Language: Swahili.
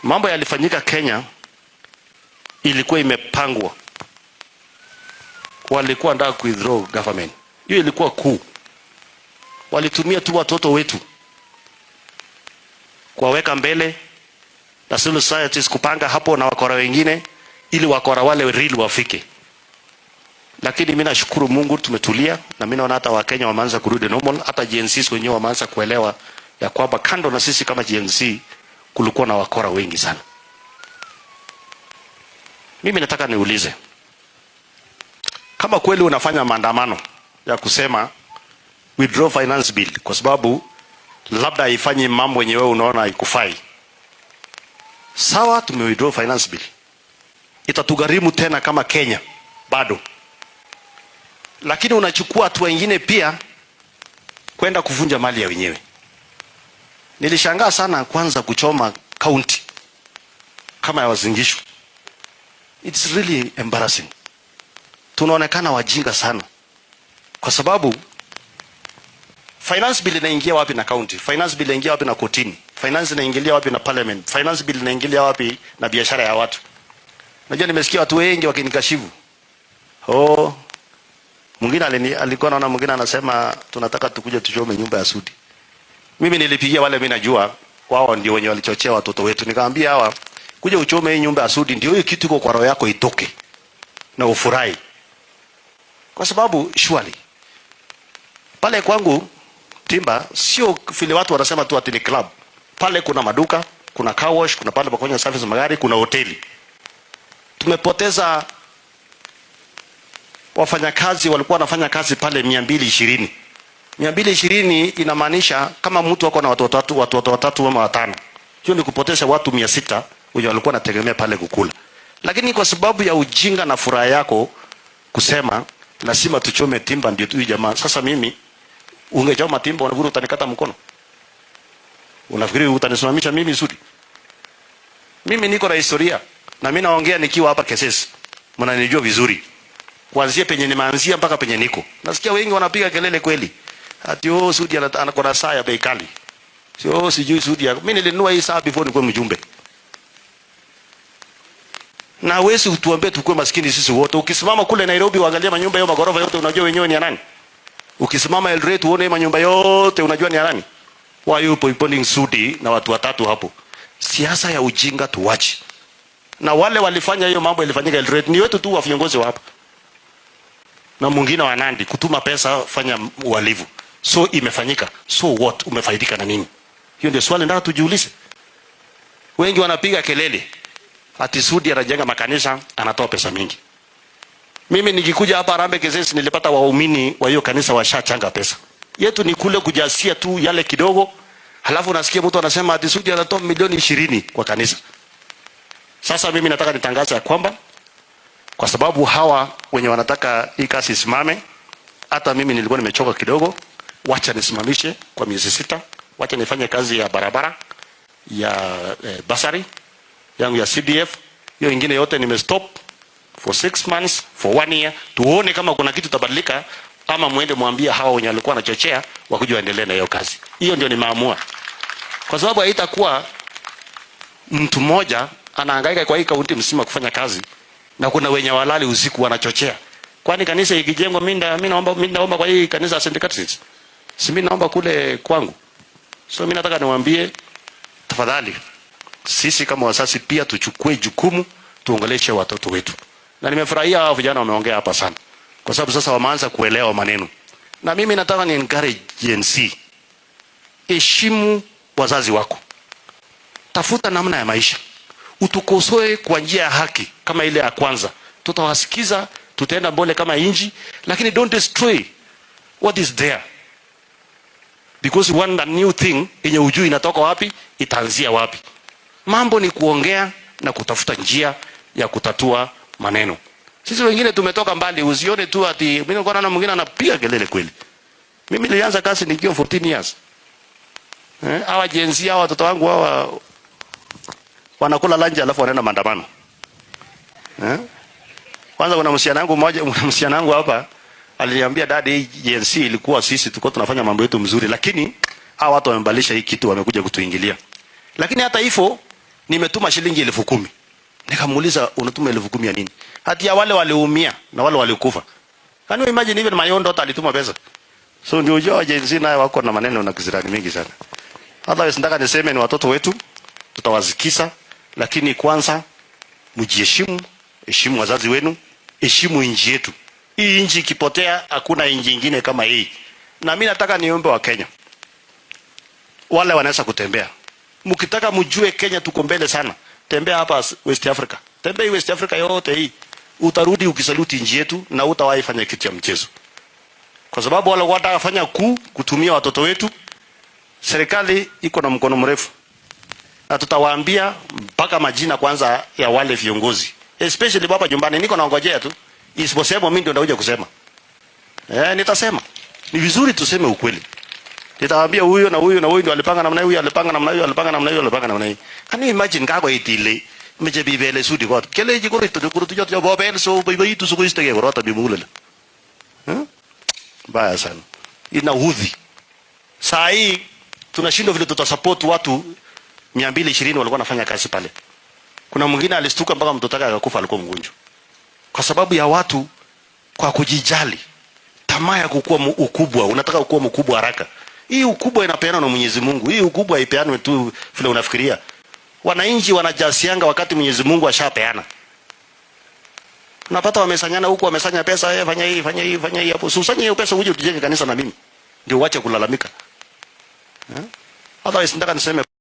Mambo yalifanyika Kenya ilikuwa imepangwa. Walikuwa wanataka withdraw government. Hiyo ilikuwa kuu. Walitumia tu watoto wetu kuwaweka mbele na civil societies kupanga hapo na wakora wengine ili wakora wale real wafike. Lakini mimi nashukuru Mungu tumetulia, na mimi naona hata Wakenya wameanza kurudi normal, hata GNC wenyewe wameanza kuelewa ya kwamba kando na sisi kama GNC kulikuwa na wakora wengi sana. Mimi nataka niulize, kama kweli unafanya maandamano ya kusema withdraw finance bill kwa sababu labda haifanyi mambo yenyewe unaona haikufai, sawa, tume withdraw finance bill, itatugharimu tena kama Kenya bado. Lakini unachukua watu wengine pia kwenda kuvunja mali ya wenyewe. Nilishangaa sana kwanza kuchoma county kama ya Uasin Gishu. It's really embarrassing. Tunaonekana wajinga sana. Kwa sababu finance bill inaingia wapi na county? Finance bill inaingia wapi na kotini? Finance inaingilia wapi na parliament? Finance bill inaingilia wapi na biashara ya watu? Najua nimesikia watu wengi wakinikashifu. Mwingine alikuwa naona mwingine anasema tunataka tukuje tuchome nyumba ya Sudi. Mimi nilipigia wale mimi najua wao ndio wenye walichochea watoto wetu. Nikamwambia hawa kuja uchome hii nyumba ya Sudi ndio hiyo kitu iko kwa roho yako itoke na ufurahi. Kwa sababu surely pale kwangu Timba sio vile watu wanasema tu ati ni club. Pale kuna maduka, kuna car wash, kuna pale pa kufanya service magari, kuna hoteli. Tumepoteza wafanyakazi walikuwa wanafanya kazi pale 220. 220 inamaanisha kama mtu wako na watoto watatu ama watano. Hiyo ni kupoteza watu 600 wenye walikuwa wanategemea pale kukula. Lakini kwa sababu ya ujinga na furaha yako kusema lazima tuchome Timba ndio tu jamaa. Sasa mimi ungechoma Timba unafikiri utanikata mkono? Unafikiri utanisimamisha mimi Sudi? Mimi niko na historia na mimi naongea nikiwa hapa Kesesi. Mnanijua vizuri. Kuanzia penye nimeanzia mpaka penye niko. Nasikia wengi wanapiga kelele kweli. Ati Sudi anakuwa na saa ya bei kali. Sio sijui Sudi. Mimi nilinunua hii saa before nikuwe mjumbe. Na wewe utuambie tukue maskini sisi wote. Ukisimama kule Nairobi uangalie manyumba yao magorofa yote unajua wenyewe ni ya nani? Ukisimama Eldoret uone manyumba yote unajua ni ya nani? Why you pointing Sudi na watu watatu hapo? Siasa ya ujinga tuwache. Na wale walifanya hiyo mambo ilifanyika Eldoret ni wetu tu wa viongozi wa hapa. Na mwingine wa Nandi kutuma pesa fanya uhalifu. So imefanyika. So what? Umefaidika na nini? Hiyo ndio swali nataka tujiulize. Wengi wanapiga kelele ati Sudi anajenga makanisa anatoa pesa mingi. Mimi nikikuja hapa Harambee Kesesi nilipata waumini wa hiyo kanisa washachanga pesa. Yetu ni kule kujasia tu yale kidogo. Halafu nasikia mtu anasema ati Sudi anatoa milioni 20 kwa kanisa. Sasa mimi nataka nitangaze ya kwamba kwa sababu hawa wenye wanataka hii kazi isimame, hata mimi nilikuwa nimechoka kidogo, wacha nisimamishe kwa miezi 6, wacha nifanye kazi ya barabara, ya basari, yangu ya CDF, hiyo ingine yote nimestop for 6 months, for 1 year, tuone kama kuna kitu tabadilika, ama muende muambie hawa wenye walikuwa wanachochea wakuje waendelee na hiyo kazi. Hiyo ndio nimeamua. Kwa sababu haitakuwa mtu mmoja anahangaika kwa hii kaunti msima kufanya kazi na kuna wenye walali usiku wanachochea. Kwani kanisa ikijengwa mimi naomba kwa hii kanisa syndicates. Si mimi naomba kule kwangu. So mimi nataka niwaambie tafadhali sisi kama wazazi pia tuchukue jukumu tuongeleshe watoto wetu. Na nimefurahia hao vijana wameongea hapa sana. Kwa sababu sasa wameanza kuelewa maneno. Na mimi nataka ni encourage GNC. Heshimu wazazi wako. Tafuta namna ya maisha. Utukosoe kwa njia ya haki kama ile ya kwanza. Tutawasikiza, tutaenda mbele kama inji, lakini don't destroy what is there. Because we want a new thing, yenye ujui inatoka wapi, itaanzia wapi. Mambo ni kuongea na kutafuta njia ya kutatua maneno. Sisi wengine tumetoka mbali, usione tu ati mimi niko naona mwingine anapiga kelele kweli. Mimi nilianza kazi nikiwa 14 years. Hawa jenzi hawa watoto wangu hawa wanakula lunch alafu wanaenda maandamano. Kwanza kuna msichana wangu hapa aliniambia dad, hii GNC ilikuwa sisi tulikuwa tunafanya mambo yetu mzuri, lakini hawa watu wamebadilisha hii kitu, wamekuja kutuingilia. Lakini hata hivyo Nimetuma shilingi 10,000. Nikamuuliza unatuma 10,000 ya nini? Hati ya wale waliumia na wale walikufa. Can you imagine even my own daughter alituma pesa? So ndio ujua agency nayo wako na maneno na kizirani mingi sana. Otherwise nataka niseme ni watoto wetu tutawazikisa, lakini kwanza mjiheshimu, heshimu wazazi wenu, heshimu nchi yetu. Hii nchi ikipotea hakuna nchi nyingine kama hii. Na mimi nataka niombe wa Kenya wale wanaweza kutembea. Mkitaka mjue Kenya tuko mbele sana, tembea hapa West Africa. Tembea West Africa yote hii. Utarudi ukisaluti nchi yetu na utawahi fanya kitu ya mchezo. Kwa sababu wale watafanya kutumia watoto wetu, serikali iko na mkono mrefu. Na tutawaambia mpaka majina kwanza ya wale viongozi. Especially baba nyumbani, niko naongojea tu. Isiposema mimi ndio ndakuja kusema. Nitasema. Ni vizuri tuseme ukweli. Nitawaambia huyo na huyo na huyo ndio alipanga namna hiyo, alipanga namna hiyo, alipanga namna hiyo, alipanga namna hiyo. Can you imagine kako itile? Meje bibele sudi kwa. Kele jikoro ito jikoro tujo tujo bobel so bibi itu suko istege gorota bimulele. Baya sana. Inaudhi. Saa hii tunashindwa vile tutasupport watu 220 walikuwa wanafanya kazi pale. Kuna mwingine alistuka mpaka mtoto wake akakufa, alikuwa mgonjwa. Kwa sababu ya watu kwa kujijali. Tamaa ya kukua ukubwa, unataka kukua mkubwa haraka. Hii ukubwa inapeanwa na Mwenyezi Mungu. Hii ukubwa haipeanwi tu vile unafikiria. Wananchi wanajasianga wakati Mwenyezi Mungu ashapeana. Unapata wamesanyana huko, wamesanya pesa, fanya hii, fanya hii, fanya hii hapo. Usanye hiyo pesa uje utujenge kanisa na mimi. Ndio uache kulalamika. Otherwise nataka niseme